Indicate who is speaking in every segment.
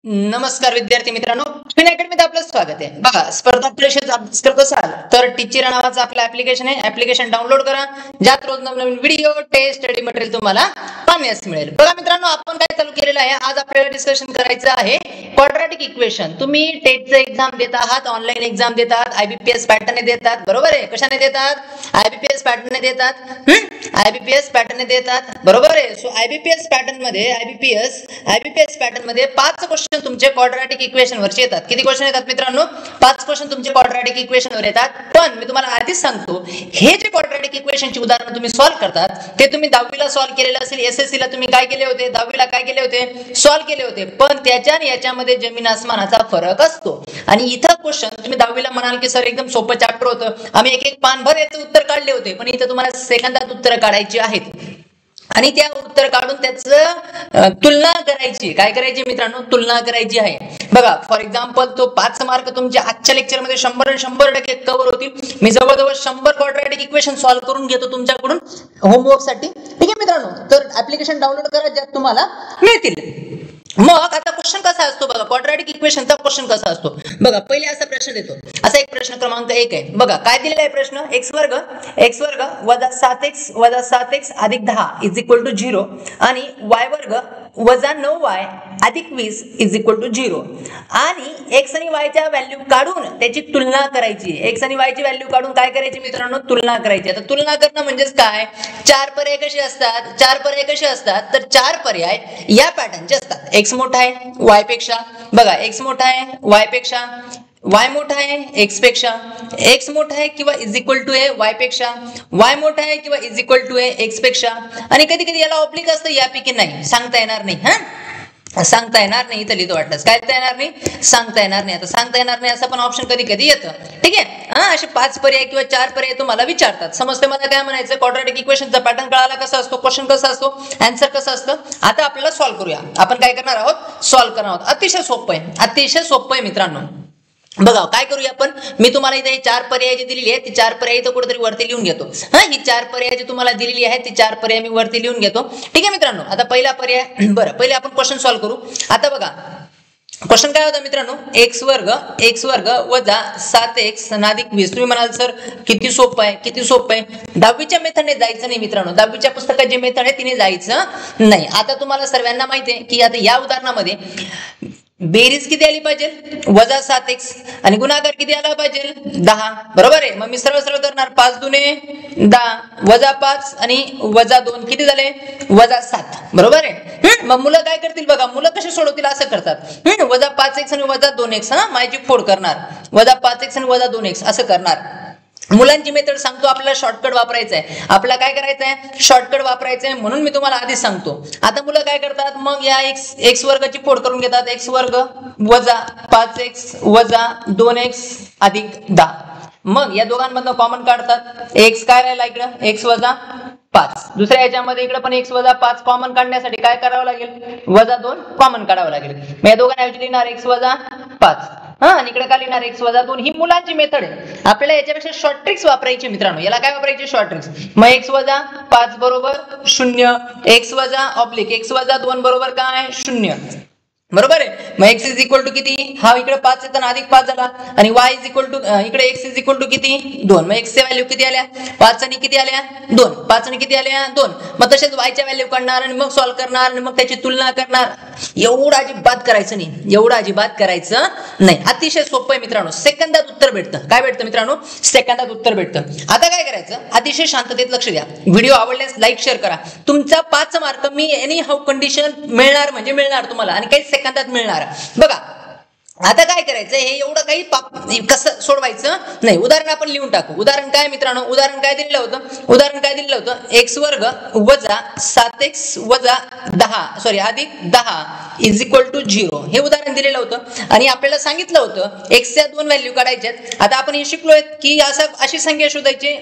Speaker 1: नमस्कार विद्यार्थी मित्रांनो, फिन अकॅडमीत आपलं स्वागत आहे। बघा, स्पर्धा परीक्षेचा अभ्यास करत असाल तर टीचर नावाचं आपलं ऍप्लिकेशन आहे। ऍप्लिकेशन डाउनलोड करा, ज्यात रोज नवीन व्हिडिओ, टेस्ट, स्टडी मटेरियल तुम्हाला पाहण्यास मिळेल। बघा मित्रांनो, आपण काय चालू केलेलं आहे, आज आपल्याला डिस्कशन करायचं आहे क्वाड्रॅटिक इक्वेशन। तुम्ही टेटचं एक्झाम देत आहात, ऑनलाईन एक्झाम देत आहात, आयबीपीएस पॅटर्न देतात, बरोबर आहे? कशाने देतात? आयबीपीएस पॅटर्न देतात। आयबीपीएस पॅटर्न देतात, बरोबर आहे? सो आयबीपीएस पॅटर्न मध्ये आयबीपीएस पॅटर्न मध्ये 5 क्वेश्चन तुमचे क्वाड्रॅटिक इक्वेशन वरचे येतात। किती क्वेश्चन येतात मित्रांनो? 5 क्वेश्चन तुमचे क्वाड्रॅटिक इक्वेशन वर येतात। पण मी तुम्हाला आधीच सांगतो, हे जे क्वाड्रॅटिक इक्वेशनची उदाहरण तुम्ही सॉल्व्ह करतात ते तुम्ही 10वी ला सॉल्व्ह केलेले असेल, एसएससी ला तुम्ही काय केले होते, 10वी ला काय केले होते, सॉल्व्ह केले होते। पण त्याच्या आणि याच्यामध्ये जमीन आसमानाचा फरक असतो। आणि इथं क्वेश्चन तुम्ही 10वी ला म्हणाल की सर एकदम सोपं चॅप्टर होतं, आम्ही एक पानभर याचं उत्तर काढले होते, पण इथं तुम्हाला सेकंदात उत्तर काढायची आहेत आणि त्या उत्तर काढून त्याचं तुलना करायची। काय करायची मित्रांनो? तुलना करायची आहे। बघा, फॉर एक्झाम्पल तो 5 मार्क तुमच्या आजच्या लेक्चर मध्ये 100% कव्हर होतील। मी जवळजवळ 100 क्वाड्रॅटिक इक्वेशन सॉल्व्ह करून घेतो तुमच्याकडून होमवर्क साठी, ठीक आहे मित्रांनो? तर ऍप्लिकेशन डाउनलोड करा, ज्यात तुम्हाला मिळतील। मग आता क्वेश्चन कसा असतो बघा, क्वाड्रॅटिक इक्वेशनचा क्वेश्चन कसा असतो बघा। पहिले असा प्रश्न देतो, असा एक प्रश्न क्रमांक 1 आहे बघा। काय दिलेला आहे प्रश्न? x वर्ग वजा 7x अधिक 10 इज इक्वल टू 0 आणि y वर्ग वजा 9y अधिक 20 इज इक्वल टू 0 आणि x आणि y च्या व्हॅल्यू काढून त्याची तुलना करायची। x आणि y ची व्हॅल्यू काढून काय करायची मित्रांनो? तुलना करायची। आता तुलना करणं म्हणजेच काय? 4 पर्याय कसे असतात? 4 पर्याय कसे असतात? तर 4 पर्याय या पॅटर्नचे असतात। x मोठा आहे y पेक्षा, बघा x मोठा आहे y पेक्षा, y मोठा आहे x पेक्षा, x मोठा आहे किंवा इज इक्वल टू आहे y पेक्षा, y मोठा आहे किंवा इज इक्वल टू आहे x पेक्षा। आणि कधी कधी याला ऑब्लिक असतं, यापैकी नाही, सांगता येणार नाही। सांगता येणार नाही, इथं लिहितो वाटलंच, काय येणार नाही, सांगता येणार नाही। आता सांगता येणार नाही असं पण ऑप्शन कधी कधी येतं, ठीक आहे? असे 5 पर्याय किंवा 4 पर्याय तुम्हाला विचारतात। समजते मला काय म्हणायचं? क्वाड्रॅटिक इक्वेशनचा पॅटर्न कळाला कसा असतो, क्वेश्चन कसा असतो, आन्सर कसं असतं। आता आपल्याला सॉल्व्ह करूया। आपण काय करणार आहोत? सॉल्व्ह करणार आहोत। अतिशय सोपं आहे, अतिशय सोपं आहे मित्रांनो। बघा काय करूया आपण, मी तुम्हाला इथे 4 पर्याय जी दिलेली आहे ती 4 पर्याय इथं कुठेतरी वरती लिहून घेतो। ही 4 पर्याय जी तुम्हाला दिलेली आहे ती 4 पर्याय मी वरती लिहून घेतो, ठीक आहे मित्रांनो? आता पहिला पर्याय, बरं पहिले आपण क्वेश्चन सॉल्व्ह करू। आता बघा क्वेश्चन काय होता मित्रांनो? x वर्ग वजा 7x अधिक 20। तुम्ही म्हणाल सर किती सोपं आहे, किती सोपं आहे। 10वीच्या मेथडने जायचं नाही मित्रांनो, 10वीच्या पुस्तकात जे मेथड आहे तिने जायचं नाही। आता तुम्हाला सर्वांना माहिती आहे की आता या उदाहरणामध्ये बेरीज किती आली पाहिजे? वजा 7x आणि गुणाकार किती आला पाहिजे? 10, बरोबर आहे? मग मी सरळ सरळ करणार, 5 दुने 10 वजा 5 आणि वजा 2 किती झाले? वजा 7, बरोबर आहे? मग मुलं काय करतील बघा, मुलं कसे सोडवतील असं करतात, वजा 5x आणि वजा 2x, माझी फोड करणार, वजा 5x आणि वजा 2x असं करणार। मुलांची मेथड सांगतो, आपल्याला शॉर्टकट वापरायचा आहे, आपल्याला काय करायचं आहे? शॉर्टकट वापरायचं आहे, म्हणून मी तुम्हाला आधीच सांगतो। आता मुलं काय करतात, मग या x वर्गाची फोड करून घेतात, x वर्ग वजा 5x वजा 2x अधिक 10। मग या दोघांमधनं कॉमन काढतात, x काय राहिला इकडं? x वजा 5। दुसऱ्या याच्यामध्ये इकडे पण x वजा 5 कॉमन काढण्यासाठी काय करावं लागेल? वजा 2 कॉमन काढावं लागेल। मग या दोघांऐवजी लिहिणार x वजा 5, आणि इकडे काय लिहिणार? x वजा 2। ही मुलांची मेथड आहे, आपल्याला याच्यापेक्षा शॉर्ट ट्रिक्स वापरायची मित्रांनो। याला काय वापरायची? Short tricks. मग x वजा 5 बरोबर 0, x वजा ऑब्लिक x वजा 2 बरोबर काय? 0, बरोबर आहे? मग x इज इक्वल टू किती? हा इकडे 5 येताना अधिक 5 झाला आणि y इज इक्वल टू इकडे x इज इक्वल टू किती? 2। मग x च्या व्हॅल्यू किती आल्या? 5 आणि किती आल्या? 2। 5 आणि किती आल्या? 2। मग तसेच y च्या व्हॅल्यू काढणार आणि मग सॉल्व्ह करणार आणि मग त्याची तुलना करणार। एवढं अजिबात करायचं नाही, एवढं अजिबात करायचं नाही। अतिशय सोपं आहे मित्रांनो, सेकंदात उत्तर भेटतं। काय भेटतं मित्रांनो? सेकंदात उत्तर भेटतं। आता काय करायचं? अतिशय शांततेत लक्ष द्या। व्हिडिओ आवडल्यास लाईक शेअर करा। तुमचा 5 mark me any how condition मिळणार म्हणजे मिळणार तुम्हाला, आणि काही सेकंदात मिळणार। बघा आता काय करायचं, हे एवढं काही कसं सोडवायचं नाही, उदाहरण आपण लिहून टाकू। उदाहरण काय मित्रांनो? उदाहरण काय दिलेलं होतं? उदाहरण काय दिलेलं होतं? x वर्ग वजा 7x वजा 10 सॉरी अधिक 10 इज इक्वल टू 0 हे उदाहरण दिलेलं होतं आणि आपल्याला सांगितलं होतं x च्या 2 व्हॅल्यू काढायच्यात। आता आपण हे शिकलोय की अशी संख्या शोधायची,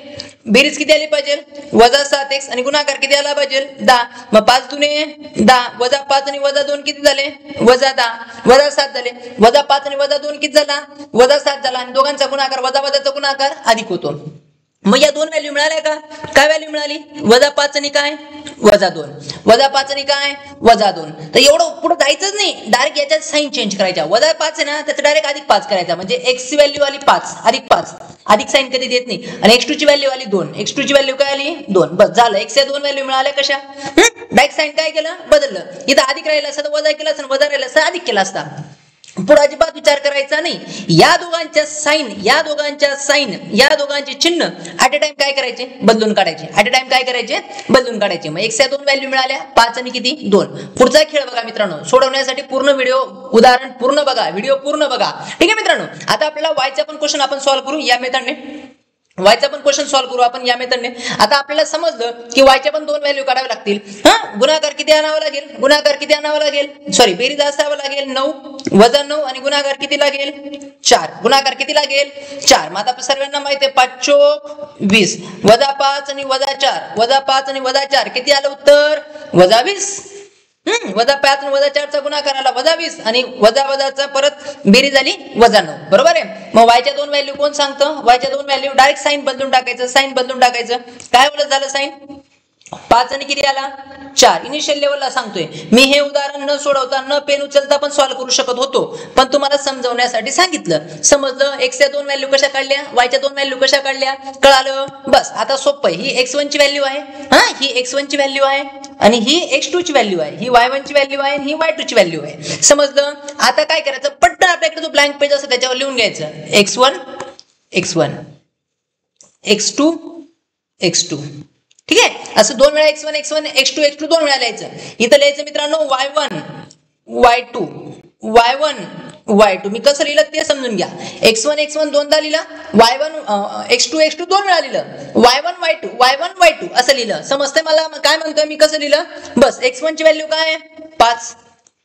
Speaker 1: बेरीज किती आली पाहिजे? वजा 7x आणि गुणाकार किती आला पाहिजे? 10। मग 5 दुने 10 वजा 5 आणि वजा 2 किती झाले? वजा 10 वजा 7 झाले। वजा 5 आणि वजा 2 किती झाला? वजा 7 झाला आणि दोघांचा गुणाकार वजा वजाचा गुणाकार अधिक होतो। मग या दोन व्हॅल्यू मिळाल्या का? काय व्हॅल्यू मिळाली? -5 आणि काय? -2. -5 आणि काय? -2. तर एवढं पुढे जायचंच नाही, डायरेक्ट याच्यात साईन चेंज करायच्या. -5 आहे ना, त्याचं डायरेक्ट +5 करायचा, म्हणजे x ची व्हॅल्यू आली 5 +5, अधिक साईन कधी देत नाही. आणि x2 ची व्हॅल्यू आली 2, x2 ची व्हॅल्यू काय आली 2. बस झालं, x या दोन व्हॅल्यू मिळाल्या कशा? डायरेक्ट साईन काय केलं? बदललं. इथं अधिक राहिला असता वजा केला असता, वजा राहिला असता अधिक केला असता. पुढे अजिबात विचार करायचा नाही. या दोघांच्या साईन, या दोघांचे चिन्ह ऍट अ टाइम काय करायचे? बदलून काढायचे. ऍट अ टाइम काय करायचे? बदलून काढायचे. मग x या दोन व्हॅल्यू मिळाल्या, 5 आणि किती? 2. पुढचा खेळ बघा मित्रांनो, सोडवण्यासाठी पूर्ण व्हिडिओ उदाहरण पूर्ण बघा, व्हिडिओ पूर्ण बघा. ठीक आहे मित्रांनो, आता आपल्याला y चा पण क्वेश्चन आपण सॉल्व्ह करू या मेथडने. वायचा पण क्वेश्चन सॉल्व्ह करू आपण या मेथडने. आता आपल्याला समजलं की वायच्या पण दोन व्हॅल्यू काढावे लागतील. गुणाकार किती आणावा लागेल? गुणाकार किती आणावा लागेल? सॉरी, बेरीज असावं लागेल 9 वजा 9 आणि गुणाकार किती लागेल? 4. गुणाकार किती लागेल? 4. मग आता सर्वांना माहिती आहे 5 चोक 20 वजा 5 आणि वजा 4 वजा 5 आणि वजा 4 किती आलं उत्तर? वजा 20. वजा 5 आणि वजा 4 चा गुणाकार आला वजा 20 आणि वजा वजाचा परत बेरीज झाली वजा 9. बरोबर आहे. मग वायच्या दोन व्हॅल्यू कोण सांगतं? वायच्या दोन व्हॅल्यू डायरेक्ट साईन बदलून टाकायचं. साईन बदलून टाकायचं. काय बोलत झालं साईन? 5 आणि किती आला? 4. इनिशियल लेवलला सांगतोय मी. हे उदाहरण न सोडवता न पेन उचलता पण सॉल्व्ह करू शकत होतो, पण तुम्हाला समजवण्यासाठी सांगितलं. समजलं? x च्या दोन व्हॅल्यू कशा काढल्या, y च्या दोन व्हॅल्यू कशा काढल्या, कळालं? बस आता सोपं आहे. ही x1 ची व्हॅल्यू आहे, ही x1 ची व्हॅल्यू आहे आणि ही x2 ची व्हॅल्यू आहे, ही y1 ची व्हॅल्यू आहे आणि ही y2 ची व्हॅल्यू आहे. समजलं? आता काय करायचं? पटकन आपल्याकडे जो ब्लँक पेज असतो त्याच्यावर लिहून घ्यायचं x1 x1 x2 x2. ठीक आहे. असं दोन वेळा x1 x1 x2 x2 दोन वेळा लिहायचं. इथं लिहायचं मित्रांनो y1 y2 y1 y2. मी कसं लिहिलं ते समजून घ्या. x1 x1 दोनदा लिहिलं, y1 x2 x2 दोन वेळा लिहिलं, y1 y2 असं लिहिलं. समजतंय मला काय म्हणतोय मी कसं लिहिलं? बस x1 ची व्हॅल्यू काय आहे? 5.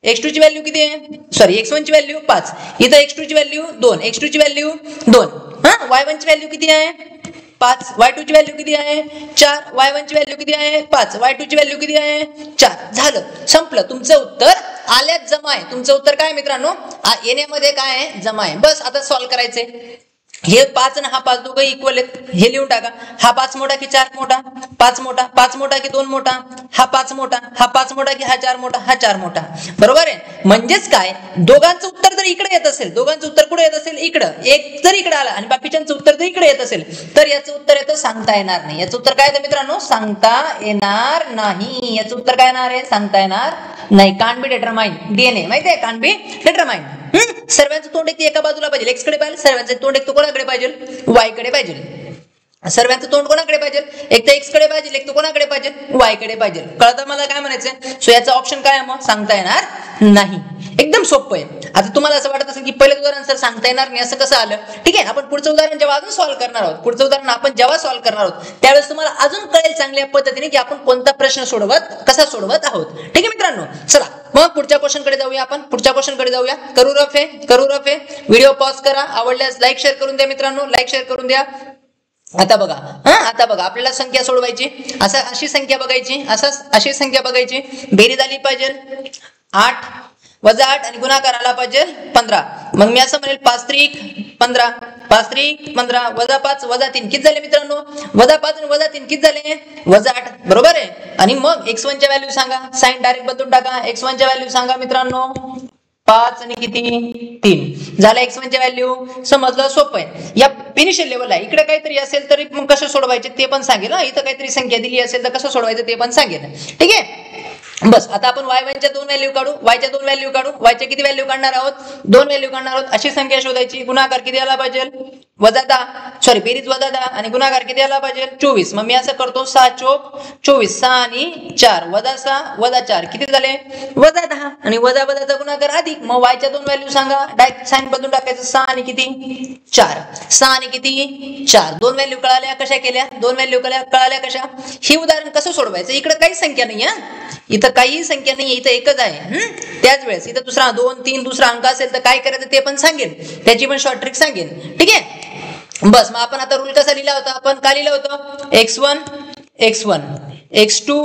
Speaker 1: x2 ची व्हॅल्यू किती आहे? सॉरी, x1 ची व्हॅल्यू 5. इथं x2 ची व्हॅल्यू 2, x2 ची व्हॅल्यू 2. y1 ची व्हॅल्यू किती आहे? 5. y2 ची व्हॅल्यू किती आहे? 4. y1 ची व्हॅल्यू किती आहे? 5. y2 ची व्हॅल्यू किती आहे? 4. झालं, संपलं. तुमचं उत्तर आल्यात जमा आहे. तुमचं उत्तर काय मित्रांनो? येण्यामध्ये काय आहे? जमा आहे. बस आता सॉल्व्ह करायचंय. हे 5 आणि हा 5 दोघं इक्वल आहेत. हे लिहून टाका. हा 5 मोठा की 4 मोठा? 5 मोठा. 5 मोठा की 2 मोठा? हा 5 मोठा. हा 5 मोठा की हा 4 मोठा? हा 4 मोठा. बरोबर आहे. म्हणजेच काय, दोघांचं उत्तर जर इकडे येत असेल, दोघांचं उत्तर कुठे येत असेल? इकडं. एक जर इकडे आला आणि बाकीच्यांचं उत्तर जर इकडे येत असेल तर याचं उत्तर येतं सांगता येणार नाही. याचं उत्तर काय येतं मित्रांनो? सांगता येणार नाही. याचं उत्तर काय येणार आहे? सांगता येणार नाही. Can be determine. DNA माहिती आहे? Can be determine. सर्वांचं तोंड एक एका बाजूला पाहिजे, एक्स कडे पाहिजे. सर्वांचं तोंड एक तो कोणाकडे पाहिजे? वाय कडे पाहिजे. सर्वांचं तोंड कोणाकडे पाहिजे? एक तर एक्स कडे पाहिजे, एक तर कोणाकडे पाहिजे? वाय कडे पाहिजे. कळतं मला काय म्हणायचं? सो याचा ऑप्शन काय आहे मग? सांगता येणार नाही. एकदम सोपं आहे. आता तुम्हाला असं वाटत असेल की पहिलं उदाहरण सर सांगता येणार नाही असं कसं आलं? ठीक आहे, आपण पुढचं उदाहरण जेव्हा अजून सॉल्व्ह करणार आहोत, पुढचं उदाहरण आपण जेव्हा सॉल्व्ह करणार आहोत त्यावेळेस तुम्हाला अजून कळेल चांगल्या पद्धतीने की आपण कोणता प्रश्न कसा सोडवत आहोत. ठीक आहे मित्रांनो, चला मग पुढच्या क्वेश्चन कडे जाऊया. आपण पुढच्या क्वेश्चन कडे जाऊया. करू रफ आहे. व्हिडिओ पॉज करा. आवडल्यास लाईक शेअर करून द्या मित्रांनो, लाईक शेअर करून द्या. आता बघा, आपल्याला संख्या सोडवायची. अशी संख्या बघायची, अशी संख्या बघायची. बेरीज आली पाहिजे 8 वजा 8 आणि गुणाकार आला पाहिजे 15. मग मी असं म्हणेल 5 त्रिक 15, 5 त्रिक 15 वजा 5 वजा 3 किती झाले मित्रांनो? वजा 5 आणि वजा 3 किती झाले? वजा 8. बरोबर आहे. आणि मग x1 च्या व्हॅल्यू सांगा. साइन डायरेक्ट बदलून टाका. x1 च्या व्हॅल्यू सांगा मित्रांनो. 5 आणि किती? 3 झालं x1 च्या व्हॅल्यू. समजलं? सोपं आहे. या इनिशियल लेवल आहे. इकडे काहीतरी असेल तरी मग कसं सोडवायचे ते पण सांगेल. इथं काहीतरी संख्या दिली असेल तर कसं सोडवायचं ते पण सांगेल. ठीक आहे. बस आता आपण y1 च्या दोन व्हॅल्यू काढू, y च्या दोन व्हॅल्यू काढू. y च्या किती व्हॅल्यू काढणार आहोत? दोन व्हॅल्यू काढणार आहोत. अशी संख्या शोधायची. गुणाकार किती आला पाहिजे? वजा 10. सॉरी, बेरीज वजा 10 आणि गुणाकार किती आला पाहिजे? 24. मग मी असं करतो 6 चोक 24. 6 आणि 4 वजा 6 वजा 4 किती झाले? वजा 10 आणि वजा वजाचा गुणाकार अधिक. मग y च्या दोन व्हॅल्यू सांगा. डायरेक्ट साइन बदलून टाकायचं. 6 आणि किती? 4. 6 आणि किती? 4. दोन व्हॅल्यू कळाल्या. कशा केल्या? दोन व्हॅल्यू कळाल्या कशा? हे उदाहरण कसं सोडवायचं? इकडे काही संख्या नाही आहे, इथं काही संख्या नाही, इथं एकच आहे. त्याच वेळेस इथं दुसरा 2 3 दुसरा अंक असेल तर काय करायचं ते पण सांगेल, त्याची पण शॉर्ट ट्रिक सांगेल. ठीक आहे. बस मग आपण आता रूल कसा लिहिला होता? आपण काय लिहिलं होतं? x1 x1 x2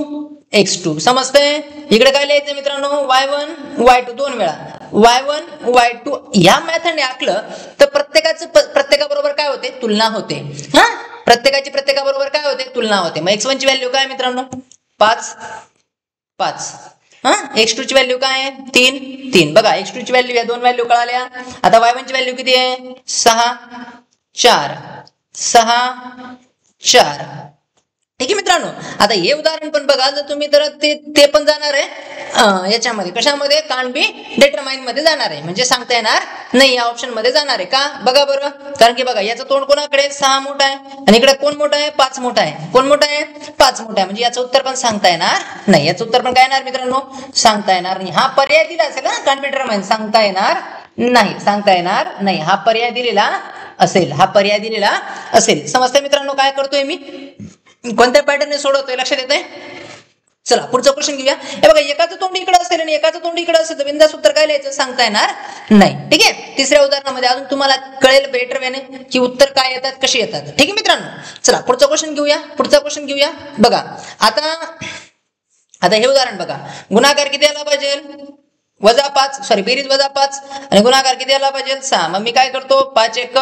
Speaker 1: x2. समजतंय? इकडे काय लिहायचं मित्रांनो? y1 y2 दोन वेळा. y1 y2 या मेथडने आखलं तर प्रत्येकाबरोबर काय होते? तुलना होते. प्रत्येकाची प्रत्येकाबरोबर काय होते तुलना होते. मग x1 ची व्हॅल्यू काय मित्रांनो 5 5 x2 ची व्हॅल्यू काय आहे 3 3. बघा x2 ची व्हॅल्यू या दोन व्हॅल्यू कळाल्या. आता y1 ची व्हॅल्यू किती आहे 6 4 6 4. ठीक आहे मित्रांनो. आता हे उदाहरण पण बघा जर तुम्ही तर ते पण जाणार आहे याच्यामध्ये कशामध्ये कान बी डिटरमाइन मध्ये जाणार आहे म्हणजे सांगता येणार नाही या ऑप्शन मध्ये जाणार आहे का बघा बरं. कारण की बघा याचं तोंड कोणाकडे 6 मोठा आहे आणि इकडे कोण मोठा आहे 5 मोठा आहे. कोण मोठा आहे 5 मोठा आहे म्हणजे याचं उत्तर पण सांगता येणार नाही. याचं उत्तर पण काय येणार मित्रांनो सांगता येणार नाही. हा पर्याय दिला असेल ना कान बी डिटरमाइन सांगता येणार नाही सांगता येणार नाही. हा पर्याय दिलेला असेल हा पर्याय दिलेला असेल. समजतंय मित्रांनो काय करतोय मी कोणत्या पॅटर्नने सोडवतोय लक्षात येतंय. चला पुढचा क्वेश्चन घेऊया. हे बघा एकाचं तोंड इकडे असेल आणि एकाचं तोंड इकडे असेल तर बिंदास उत्तर काय लिहायचं सांगता येणार नाही. ठीक आहे. तिसऱ्या उदाहरणामध्ये अजून तुम्हाला कळेल बेटर वेने की उत्तर काय येतात कशी येतात. ठीक आहे मित्रांनो. चला पुढचा क्वेश्चन घेऊया. बघा आता हे उदाहरण बघा गुणाकार किती आला पाहिजे -5 बेरीज -5 आणि गुणाकार किती आला पाहिजे 6. मग मी काय करतो 5 1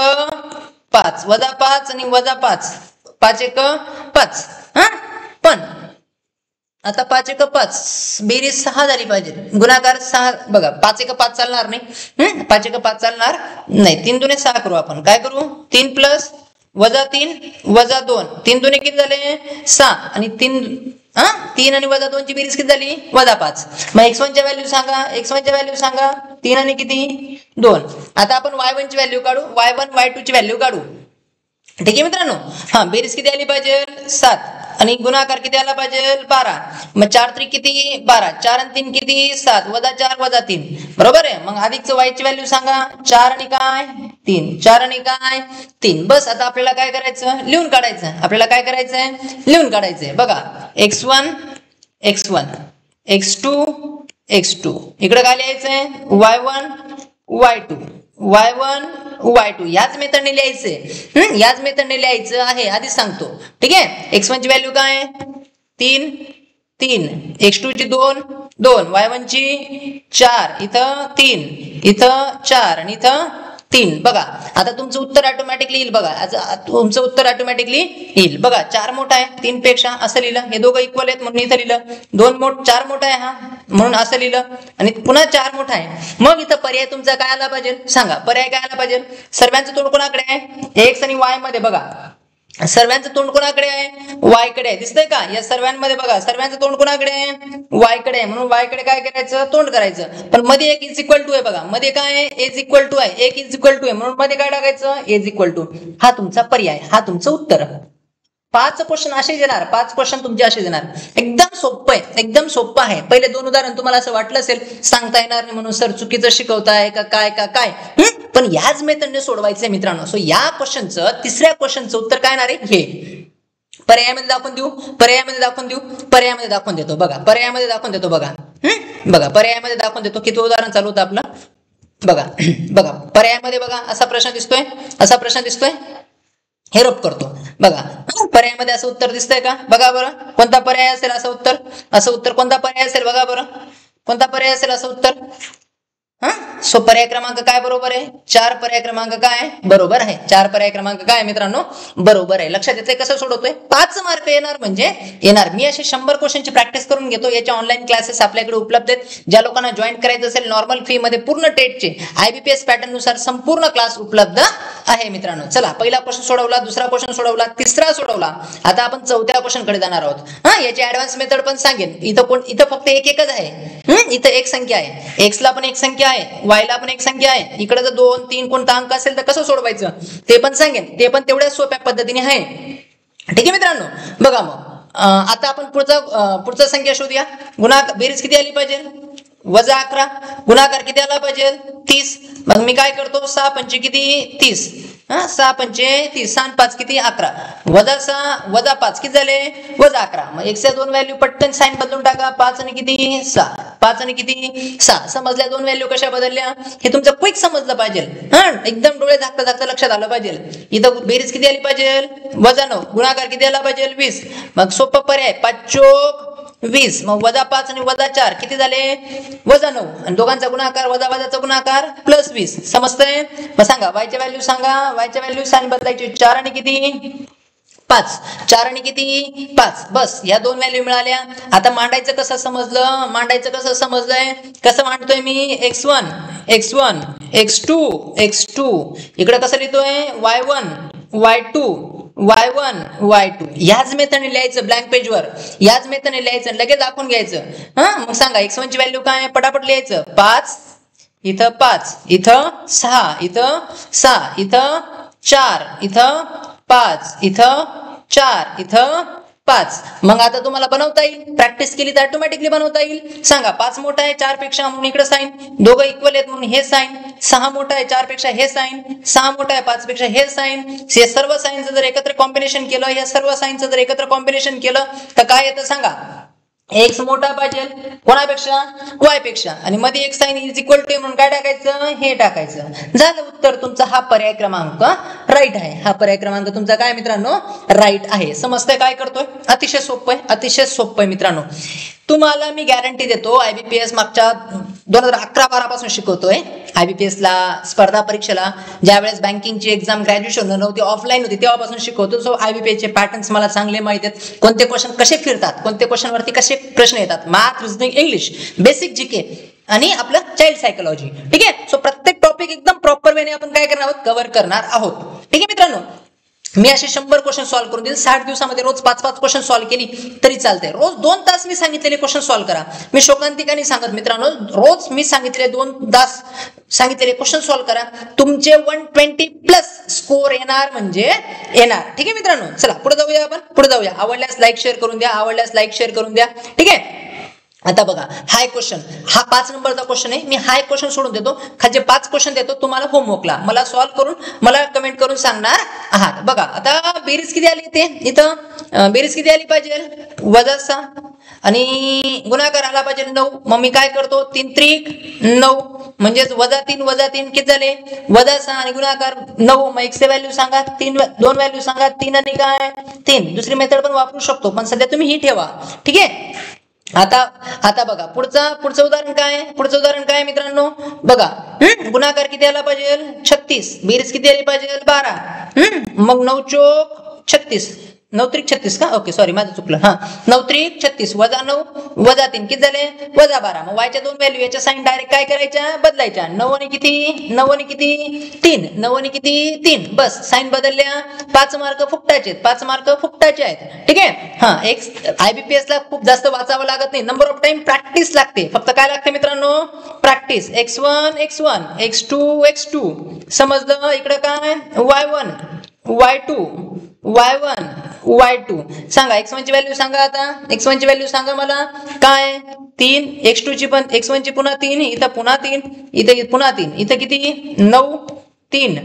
Speaker 1: 5 -5 आणि -5 5 1 5 पण आता 5 1 5 बेरीज 6 झाली पाहिजे गुणाकार 6. बघा 5 1 5 चालणार नाही 5 1 5 चालणार नाही. 3 दुने 6 करू आपण काय करू 3 प्लस -3 -2 3 दुने किती झाले 6 आणि 3 आणि -2 ची बेरीज किती झाली -5. मग x1 ची व्हॅल्यू सांगा 3 आणि किती 2. आता आपण y1 ची व्हॅल्यू काढू y1 y2 ची व्हॅल्यू काढू. ठीक आहे मित्रांनो. बेरीज किती आली पाहिजे 7 आणि गुणाकार किती आला पाहिजे 12. मग 4 3 किती 12 4 आणि 3 किती 7 -4 -3 बरोबर आहे. मग अधिकचं y ची व्हॅल्यू सांगा 4 आणि काय 3 4 आणि काय 3. बस आता आपल्याला काय करायचं लिहून काढायचं. आपल्याला काय करायचंय लिहून काढायचंय. बघा x1 x2 x2 इकडे काय लिहायचंय y1 y2 याच मेथडने लिहायचंय याच मेथडने लिहायचं आहे आधीच सांगतो. ठीक आहे. x1 ची व्हॅल्यू काय आहे 3 x2 ची 2 y1 ची 4 इथं 3 इथं 4 आणि इथं 3. बघा आता तुमचं उत्तर ऑटोमॅटिकली येईल. बघा तुमचं उत्तर ऑटोमॅटिकली येईल. बघा 4 मोठा आहे 3 पेक्षा असं लिहिलं. हे दोघं इक्वल आहेत म्हणून इथं लिहिलं. 4 मोठा आहे हा म्हणून असं लिहिलं आणि पुन्हा 4 मोठा आहे. मग इथं पर्याय तुमचा काय आला पाहिजे सांगा. पर्याय काय आला पाहिजे. सर्वांचं तोंड कोणाकडे आहे x आणि y मध्ये. बघा सर्वांचं तोंड कोणाकडे आहे y कडे आहे. दिसतंय का या सर्वांमध्ये. बघा सर्वांचं तोंड कोणाकडे आहे y कडे आहे म्हणून y कडे काय करायचं तोंड करायचं. पण मध्ये एक इज इक्वल टू आहे. बघा मध्ये काय आहे इज इक्वल टू आहे. एक इज इक्वल टू आहे म्हणून मध्ये काय टाकायचं इज इक्वल टू. हा तुमचा पर्याय हा तुमचं उत्तर. 5 क्वेश्चन असे येणार 5 क्वेश्चन तुमचे असे येणार. एकदम सोपं आहे. पहिले 2 उदाहरण तुम्हाला असं वाटलं असेल सांगता येणार नाही म्हणून सर चुकीचं शिकवताय का काय पण याच मेथडने सोडवायचंय मित्रांनो. सो या क्वेश्चनचं तिसऱ्या क्वेश्चनचं उत्तर काय येणार आहे हे पर्यायामध्ये दाखवून देतो. बघा पर्यायामध्ये दाखवून देतो. बघा पर्यायामध्ये दाखवून देतो. किती उदाहरण चालू होतं आपलं. बघा पर्यायामध्ये बघा असा प्रश्न दिसतोय हे रब करतो. बघा पर्यायामध्ये असं उत्तर दिसतंय का बघा बरं. कोणता पर्याय असेल असं उत्तर कोणता पर्याय असेल बघा बरं. कोणता पर्याय असेल असं उत्तर सो पर्याय क्रमांक काय बरोबर आहे 4. पर्याय क्रमांक काय बरोबर आहे 4. पर्याय क्रमांक काय मित्रांनो बरोबर आहे. लक्षात येतंय कसं सोडवतोय. 5 मार्क येणार म्हणजे येणार. मी असे 100 क्वेश्चनची प्रॅक्टिस करून घेतो. याच्या ऑनलाईन क्लासेस आपल्याकडे उपलब्ध आहेत. ज्या लोकांना जॉईन करायचं असेल नॉर्मल फी मध्ये पूर्ण टेटचे IBPS पॅटर्न नुसार संपूर्ण क्लास उपलब्ध आहे मित्रांनो. चला पहिला क्वेश्चन सोडवला, दुसरा क्वेश्चन सोडवला, तिसरा सोडवला. आता आपण चौथ्या क्वेश्चन कडे जाणार आहोत. याची ऍडव्हान्स मेथड पण सांगेन. इथं फक्त एकच आहे. इथं एक संख्या आहे. x ला पण एक संख्या आहे y ला पण एक संख्या आहे. इकडे जर 2 3 कोणता अंक असेल तर कसं सोडवायचं ते पण सांगेन. ते पण तेवढ्या सोप्या पद्धतीने आहे. ठीक आहे मित्रांनो. बघा मग आता आपण पुढचा संख्या शोधूया. बेरीज किती आली पाहिजे -11 गुणाकार किती आला पाहिजे 30. मग मी काय करतो 6 पंचे किती 30 6 पंचे 30 6 5 किती 11 -6 5 किती झाले -11. मग x च्या 2 व्हॅल्यू पटकन साइन बदलून टाका. 5 आणि किती 6 5 आणि किती 6 समजल्या. 2 व्हॅल्यू कशा बदलल्या हे तुमचं क्विक समजलं पाहिजे. एकदम डोळे झाकता लक्षात आलं पाहिजे. इथं बेरीज किती आली पाहिजे -9 गुणाकार किती आला पाहिजे 20. मग सोपं पर्याय 5 चोक 20. मग -5 आणि -4 किती झाले -9 आणि दोघांचा गुणाकार वजाचा गुणाकार +20. समजतंय. मग सांगा y ची व्हॅल्यू सांगा. y ची व्हॅल्यू साइन बदलायची 4 आणि किती 5 4 आणि किती 5 बस या दोन व्हॅल्यू मिळाल्या. आता मांडायचं कसं समजलं, मांडायचं कसं समजलंय, कसं मांडतोय मी x1 x1 x2 x2 इकडे कसं लिहितोय y1 y2 y1 y2 याच मेथडने लिहायचं ब्लँक पेजवर, याच मेथडने लिहायचं लगेच दाखवून घ्यायचं. मग सांगा x1 ची व्हॅल्यू काय, पटापट लिहायचं 5 इथं 5 इथं 6 इथं 6 इथं 4 इथं 5 इथं 4 इथं 5. मग आता तुम्हाला बनवता येईल, प्रॅक्टिस केली तर ऑटोमॅटिकली बनवता येईल. सांगा 5 मोठा आहे 4 पेक्षा म्हणून इकडे साइन, दोघं इक्वल आहेत म्हणून हे साइन, 6 मोठा आहे 4 पेक्षा हे साइन, 6 मोठा आहे 5 पेक्षा हे साइन. हे सर्व साइनचं जर एकत्र कॉम्बिनेशन केलं, या सर्व साइनचं जर एकत्र कॉम्बिनेशन केलं तर काय येतं सांगा, x मोठा पाहिजे कोणापेक्षा, y पेक्षा, आणि मध्ये एक साइन इज इक्वल टू म्हणून काय टाकायचं, हे टाकायचं. झालं उत्तर तुमचा. हा पर्याय क्रमांक राईट आहे. हा पर्याय क्रमांक तुमचा काय मित्रांनो, राईट आहे. समजतंय काय करतोय, अतिशय सोपं आहे, अतिशय सोपं आहे मित्रांनो. तुम्हाला मी गॅरंटी देतो, IBPS मागच्या 2011-12 पासून शिकवतोय. IBPS ला स्पर्धा परीक्षेला ज्यावेळेस बँकिंगची एक्झाम ग्रॅज्युएशन नव्हती, ऑफलाईन होती, तेव्हापासून शिकवतो. सो IBPS चे पॅटर्न्स मला चांगले माहिती आहेत, कोणते क्वेश्चन कसे फिरतात, कोणते क्वेश्चन वरती कसे प्रश्न येतात, math, reasoning, English, basic GK आणि आपलं चाइल्ड सायकोलॉजी. ठीक आहे. सो प्रत्येक टॉपिक एकदम प्रॉपर वेने आपण काय करणार आहोत, कव्हर करणार आहोत. ठीक आहे मित्रांनो. मी असे 100 क्वेश्चन सॉल्व्ह करून देईल. 60 दिवसामध्ये रोज 5-5 क्वेश्चन सॉल्व्ह केली तरी चालते. रोज 2 तास मी सांगितलेले क्वेश्चन सॉल्व्ह करा. मी शोकांतिका नाही सांगत मित्रांनो, रोज मी सांगितलेले 2 तास सांगितलेले क्वेश्चन सॉल्व्ह करा. तुमचे 120+ स्कोर येणार म्हणजे येणार. ठीक आहे मित्रांनो. चला पुढे जाऊया, आपण पुढे जाऊया. आवडल्यास लाईक शेअर करून द्या, आवडल्यास लाईक शेअर करून द्या. ठीक आहे. आता बघा हा एक क्वेश्चन, हा 5 नंबरचा क्वेश्चन आहे. मी हा एक क्वेश्चन सोडून देतो, खालचे 5 क्वेश्चन देतो तुम्हाला होमवर्कला, मला सॉल्व्ह करून मला कमेंट करून सांगणार आहात. बघा आता बेरीज किती आली ते इथं, बेरीज किती आली पाहिजे, -6 आणि गुणाकार आला पाहिजे 9. मग मी काय करतो, 3 त्रिक 9 म्हणजेच -3 किती झाले, -6 आणि गुणाकार 9. मग x ची व्हॅल्यू सांगा, 2 व्हॅल्यू सांगा, 3 आणि काय 3. दुसरी मेथड पण वापरू शकतो, पण सध्या तुम्ही ही ठेवा. ठीक आहे. आता बघा पुढचं उदाहरण काय आहे, पुढचं उदाहरण काय मित्रांनो, बघा गुणाकार किती आला पाहिजे 36, बेरीज किती आली पाहिजे 12. मग 9 चोक 36, 9 त्रिक 36 का, ओके सॉरी माझं चुकलं. 9 त्रिक 36 -9 -3 किती झाले -12. मग वायच्या 2 व्हॅल्यू याच्या साइन डायरेक्ट काय करायच्या, बदलायच्या. 9 आणि किती 3, 9 आणि किती 3, बस साइन बदलल्या. 5 मार्क फुकटाचे, 5 मार्क फुकटाचे आहेत. ठीक आहे. IBPS ला खूप जास्त वाचावं लागत नाही, नंबर ऑफ टाइम प्रॅक्टिस लागते. फक्त काय लागते मित्रांनो, practice. x1 x1 x2 x2 समजलं. इकडे काय y1 y2 y1 y2 सांगा. x1 ची व्हॅल्यू सांगा. आता x1 ची व्हॅल्यू सांगा मला, काय 3, x2 ची पण, x1 ची पुन्हा 3, इथं पुन्हा 3, इथं पुन्हा 3, इथं किती 9 3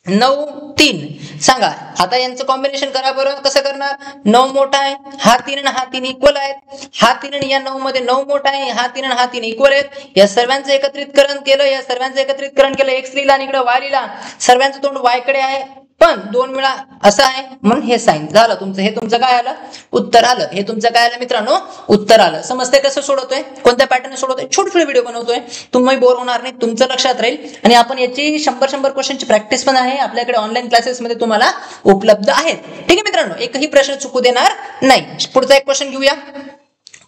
Speaker 1: 9 3 सांगा. आता यांचं कॉम्बिनेशन करा बरं. कसं करणार, 9 मोठा आहे, हा 3 आणि हा 3 इक्वल आहेत. हा 3 आणि या 9 मध्ये 9 मोठा आहे, हा 3 आणि हा 3 इक्वल आहेत. या सर्वांचं एकत्रितकरण केलं, या सर्वांचं एकत्रितकरण केलं, x लिहिला आणि इकडे y लिहिला. सर्वांचं तोंड y कडे आहे, पण 2 वेळा असं आहे म्हणून हे साइन झालं तुमचं. हे तुमचं काय आलं, उत्तर आलं. हे तुमचं काय आलं मित्रांनो, उत्तर आलं. समजते कसं सोडवतोय, कोणत्या पॅटर्न सोडवतोय, छोटे छोटे व्हिडिओ बनवतोय, तुम्ही बोर होणार नाही, तुमचं लक्षात राहील. आणि आपण याची 100 क्वेश्चनची प्रॅक्टिस पण आहे आपल्याकडे, ऑनलाईन क्लासेस मध्ये तुम्हाला उपलब्ध आहेत. ठीक आहे मित्रांनो. एकही प्रश्न चुकू देणार नाही. पुढचा एक क्वेश्चन घेऊया,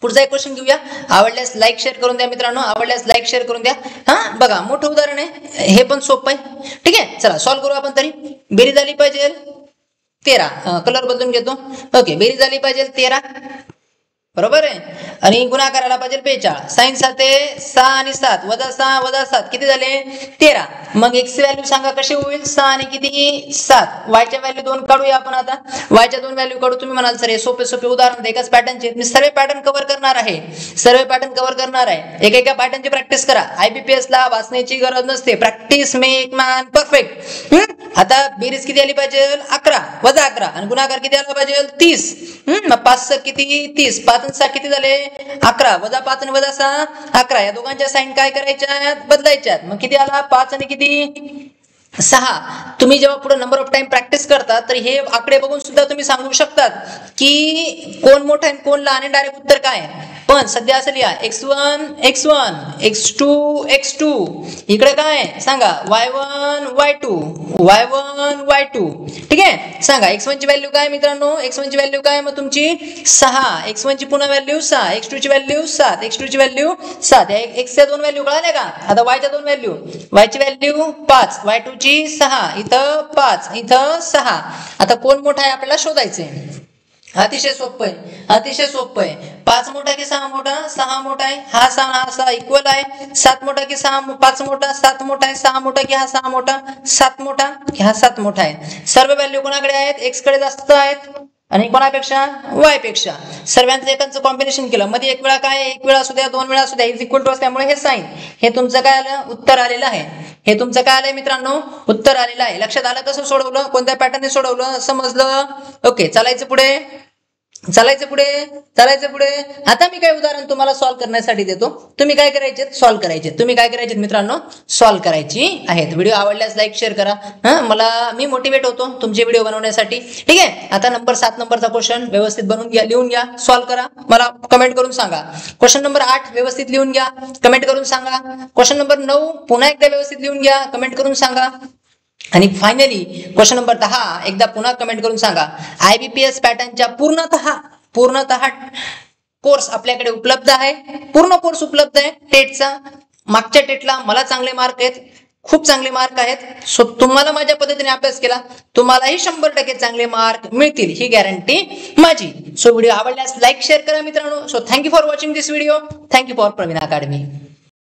Speaker 1: पुढचा एक क्वेश्चन घेऊया. आवडल्यास लाईक शेअर करून द्या मित्रांनो, आवडल्यास लाईक शेअर करून द्या. बघा मोठं उदाहरण आहे, हे पण सोपं आहे. ठीक आहे. चला सॉल्व्ह करू आपण. तरी बेरीज झाली पाहिजे 13, कलर बदलून घेतो. ओके, बेरीज झाली पाहिजे 13, बरोबर आहे. आणि गुणाकाराला पाहिजे 42. साइन 6 आणि 7 -6 -7 किती झाले 13. मग x ची व्हॅल्यू सांगा कशी होईल, 6 आणि किती 7. y च्या व्हॅल्यू 2 काढूया आपण. आता y च्या 2 व्हॅल्यू काढू. तुम्ही म्हणाल सर हे सोपे सोपे उदाहरण एकाच पॅटर्नचे, मी सर्व पॅटर्न कव्हर करणार आहे, सर्व पॅटर्न कव्हर करणार आहे. एकेका पॅटर्नची प्रॅक्टिस करा. IBPS ला वाचण्याची गरज नसते, प्रॅक्टिस मेक मॅन परफेक्ट. आता बेरीज किती आली पाहिजे 11 -11 आणि गुणाकार किती आला पाहिजे 30. मग 5 किती 30, 5 आणि 6 किती झाले 11, -5 आणि -6 11. या दोघांच्या साइन काय करायच्या, बदलायच्यात. मग किती आला 5 आणि किती 6. तुम्ही जेव्हा पुढे नंबर ऑफ टाइम प्रॅक्टिस करता तर हे आकडे बघून सुद्धा तुम्ही सांगू शकतात की कोण मोठा आहे कोण लहान आहे, डायरेक्ट उत्तर काय आहे. पण सध्या असं लिहा x1 x1 x2 x2 इकडे काय सांगा y1 y2 y1 y2 ठीक आहे सांगा x1 ची व्हॅल्यू काय मित्रांनो x1 ची व्हॅल्यू काय मग तुमची 6 x1 ची पुन्हा व्हॅल्यू 6 x2 ची व्हॅल्यू 7 x2 ची व्हॅल्यू 7 x च्या दोन व्हॅल्यू कळाल्या का आता y च्या दोन व्हॅल्यू y ची व्हॅल्यू 5 y2 ची 6 इथं 5 इथं 6 आता कोण मोठा आहे आपल्याला शोधायचंय अतिशय सोपं आहे 5 मोठा की 6 मोठा 6 मोठा आहे हा 6 इक्वल आहे 7 मोठा की 5 मोठा 7 मोठा आहे 6 मोठा की हा 6 मोठा 7 मोठा की हा 7 मोठा आहे सर्व व्हॅल्यू कोणाकडे आहेत x कडे जास्त आहेत आणि कोणापेक्षा y पेक्षा सर्वांचं एकांचं कॉम्बिनेशन केलं मध्ये एक वेळा काय एक वेळा असू द्या दोन वेळा असू द्या इज इक्वल टू असल्यामुळे हे साइन हे तुमचं काय आलं उत्तर आलेलं आहे हे तुमचं काय आलंय मित्रांनो उत्तर आलेलं आहे लक्षात आलं कसं सोडवलं कोणत्या पॅटर्नने सोडवलं समजलं ओके चालायचं पुढे आता मी काय उदाहरण तुम्हाला सॉल्व्ह करण्यासाठी देतो तुम्ही काय करायचे सॉल्व्ह करायचे तुम्ही काय करायचे मित्रांनो सॉल्व्ह करायची आहेत व्हिडिओ आवडल्यास लाईक शेअर करा मी मोटिवेट होतो तुमचे व्हिडिओ बनवण्यासाठी ठीक आहे आता नंबर 7 नंबरचा क्वेश्चन व्यवस्थित बनवून घ्या लिहून घ्या सॉल्व्ह करा मला कमेंट करून सांगा क्वेश्चन नंबर 8 व्यवस्थित लिहून घ्या कमेंट करून सांगा क्वेश्चन नंबर 9 पुन्हा एकदा व्यवस्थित लिहून घ्या कमेंट करून सांगा आणि फायनली क्वेश्चन नंबर 10 एकदा पुन्हा कमेंट करून सांगा IBPS पॅटर्नच्या पूर्णतः कोर्स आपल्याकडे उपलब्ध आहे पूर्ण कोर्स उपलब्ध आहे टेटचा मागच्या टेटला मला चांगले मार्क आहेत खूप चांगले मार्क आहेत सो तुम्हाला माझ्या पद्धतीने अभ्यास केला तुम्हालाही 100% चांगले मार्क मिळतील ही गॅरंटी माझी सो व्हिडिओ आवडल्यास लाईक शेअर करा मित्रांनो so thank you for watching this video thank you for Praveen academy